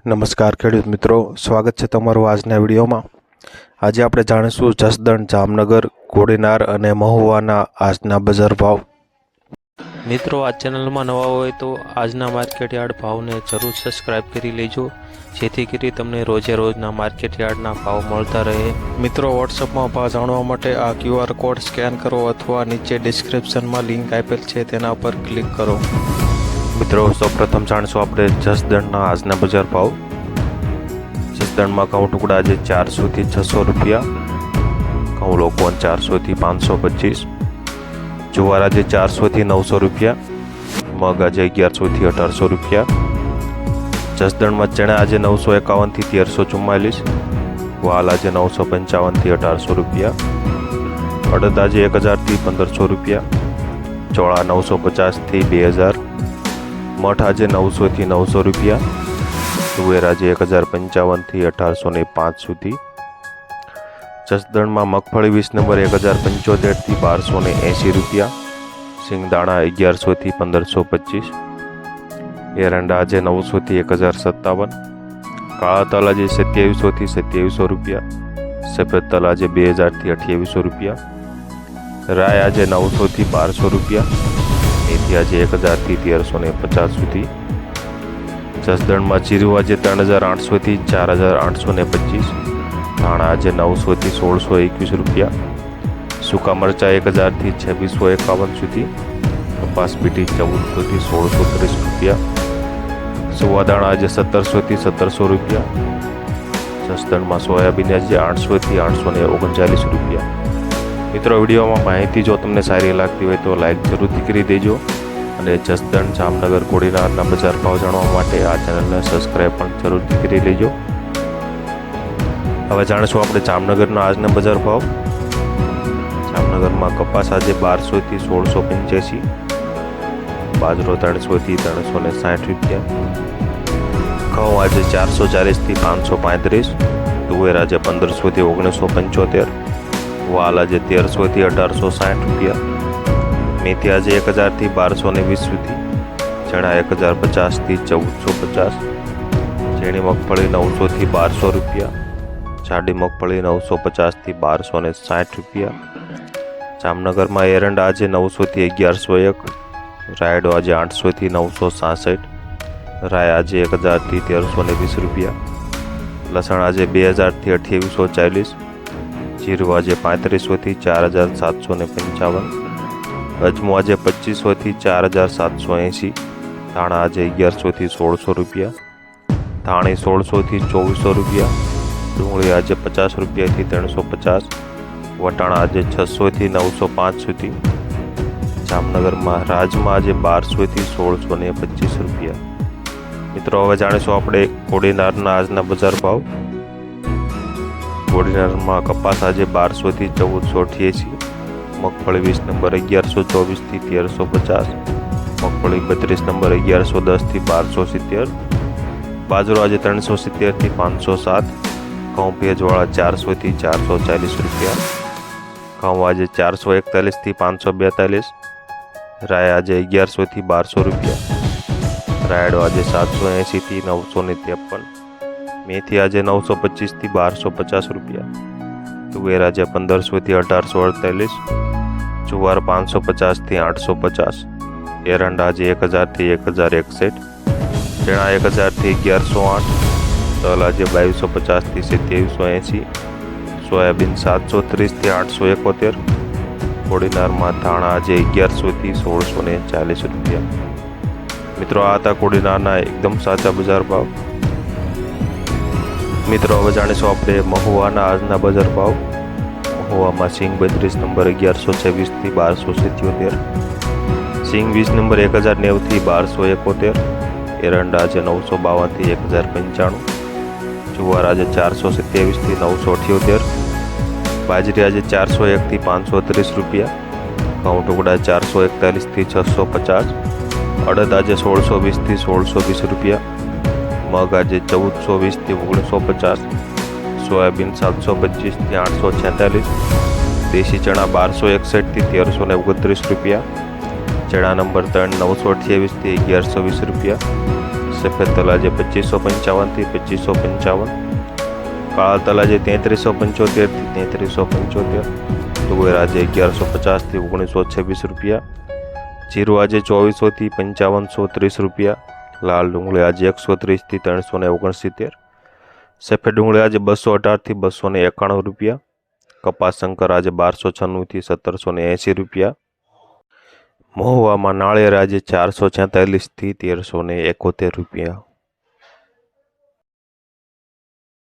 નમસ્કાર ખેડૂત મિત્રો, સ્વાગત છે તમારું આજના વિડીયોમાં। આજે આપણે જાણીશું જસદણ, જામનગર, કોડીનાર અને મહુવાના આજના બજાર ભાવ। મિત્રો, આ ચેનલમાં નવા હોય તો આજના માર્કેટ યાર્ડ ભાવને જરૂર સબસ્ક્રાઇબ કરી લેજો, જેથી કરી તમને રોજે રોજના માર્કેટ યાર્ડના ભાવ મળતા રહે। મિત્રો, વોટ્સઅપમાં ભાવ જાણવા માટે આ QR કોડ સ્કેન કરો અથવા નીચે ડિસ્ક્રિપ્શનમાં લિંક આપેલ છે તેના પર ક્લિક કરો। મિત્રો, સૌપ્રથમ જાણીશું આપણે જસદણના આજના બજાર ભાવ। જસદણમાં ઘઉં ટુકડા આજે 400 થી 600 રૂપિયા, ઘઉં લોકવન 400 થી 525, જુવાર આજે 400 થી 900 રૂપિયા, મગ આજે 1100 થી 1800 રૂપિયા। જસદણમાં ચણા આજે 951 થી 1344, વાલ આજે 955 થી 1800 રૂપિયા, અડદ આજે 1000 થી 1500 રૂપિયા, ચોળા 950 થી 2000, મઠ આજે 900 થી 900 રૂપિયા, તુવેર આજે 1055 થી 1805 સુધી। જસદણમાં મગફળી 20 નંબર 1075 થી 1280 રૂપિયા, સિંગદાણા 1100 થી 1525, એરંડા આજે 900 થી 1057, કાળા તલ આજે 2700 થી 2700 રૂપિયા, સફેદ તલ આજે 2000 થી 2800 રૂપિયા, રાય આજે 900 થી 1200 રૂપિયા, મેથી આજે 1000 થી 1350 સુધી। જસદણમાં જીરું આજે 3800 થી 4825, ધાણા આજે 900 થી 1621 રૂપિયા, સૂકા મરચા 1000 થી 2651 સુધી, કપાસ પીટી 1400 થી 1630 રૂપિયા, સુવાદાણા આજે 1700 થી 1700 રૂપિયા। જસદણમાં સોયાબીન આજે 800 થી 839 રૂપિયા। મિત્રો, વિડીયોમાં માહિતી જો તમને સારી લાગતી હોય તો લાઈક જરૂરથી કરી દેજો અને જસદણ, જામનગર, કોડીનારના બજાર ભાવ જાણવા માટે આ ચેનલને સબસ્ક્રાઈબ પણ જરૂરથી કરી લેજો। હવે જાણીશું આપણે જામનગરના આજના બજાર ભાવ। જામનગરમાં કપાસ આજે 1200 થી 1685, બાજરો 300 થી 360 રૂપિયા, ઘઉં આજે 440 થી 535, તુવેર આજે 1500 થી 1975, વાલ આજે 1300 થી 1860 રૂપિયા, મેથી આજે 1000 થી 1220 સુધી, ચણા 1050 થી 1450, ઝીણી મગફળી 900 થી 1200 રૂપિયા, જાડી મગફળી 950 થી 1260 રૂપિયા। જામનગરમાં એરંડા આજે 900 થી 1101, રાયડો આજે 800 થી 966, રાય આજે 1000 થી 1320 રૂપિયા, લસણ આજે 2000 થી 2840, જીરું આજે 3500 થી 4755, અજમો આજે 2500 થી 4780, ધાણા આજે 1100 થી 1600 રૂપિયા, ધાણી 1600 થી 2400 રૂપિયા, ડુંગળી આજે 50 રૂપિયાથી 350, વટાણા આજે 600 થી 905 સુધી। જામનગરમાં રાજમાં આજે 1200 થી 1625 રૂપિયા। મિત્રો, હવે જાણીશું આપણે કોડીનારના આજના બજાર ભાવ। કોડીનારમાં કપાસ આજે 1200 થી 1488, મગફળી 20 નંબર 1124 થી 1350, મગફળી 32 નંબર 1110 થી 1270, બાજરો આજે 370 થી 507, ઘઉં ભેજવાળા 400 થી 440 રૂપિયા, ઘઉં આજે 441 થી 542, રાય આજે 1100 થી 1200 રૂપિયા, રાયડો આજે 780 થી 953, મેથી આજે 925 થી 1250 રૂપિયા, તુવેર આજે 1500 થી 1848, જુવાર 550 થી 850, એરંડા આજે 1000 થી 1061, ચણા 1000 થી 1108, તલ આજે 2250 થી 2780, સોયાબીન 730 થી 871, કોડીનારમાં ધાણા આજે 1100 થી 1640 રૂપિયા। મિત્રો, આ હતા કોડીનારના એકદમ સાચા બજાર ભાવ। મિત્રો, હવે જાણીશું આપણે મહુવાના આજના બજાર ભાવ। મહુવામાં સિંગ 32 નંબર 1126 થી 1277, સિંગ 20 નંબર 1090 થી 1271, એરંડા આજે 952 થી 1095, જુવાર આજે 427 થી 978, બાજરી આજે 401 થી 530 રૂપિયા, ઘઉં ટુકડા 441 થી 650, અડદ આજે 1620 થી 1620 રૂપિયા, મગ આજે 1420 થી 1950, સોયાબીન 725 થી 846, દેશી ચણા 1261 થી 1329 રૂપિયા, ચણા નંબર 3 928 થી 1120 રૂપિયા, સફેદ તલ આજે 2555 થી 2555, કાળા તલ આજે 3375 થી 3375, તુવેર આજે 1150 થી 1926 રૂપિયા, જીરું આજે 2400 થી 5530 રૂપિયા, લાલ ડુંગળી આજે 130 થી 369, સફેદ ડુંગળી આજે 218 થી 291 રૂપિયા, કપાસ શંકર આજે 1296 થી 1780 રૂપિયા, મહુવામાં નાળિયેર આજે 446 થી 1371 રૂપિયા।